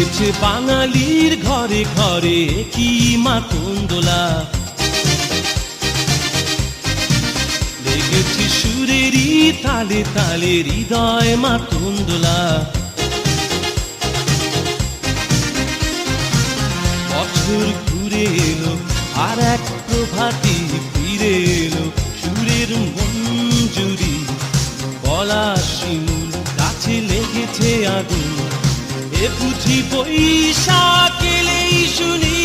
লেগেছে বাঙালির ঘরে ঘরে কি মাতঙ্গলা, লেগেছে সুরেরই তালে তালে হৃদয় মাতঙ্গলা। বছর ঘুরে এলো আর এক প্রভাতী ফিরে এলো, সুরের মঞ্জুরি গলা শিমুল গাছে লেগেছে আগুন, এ বুঝি বৈশাখ এলেই শুনি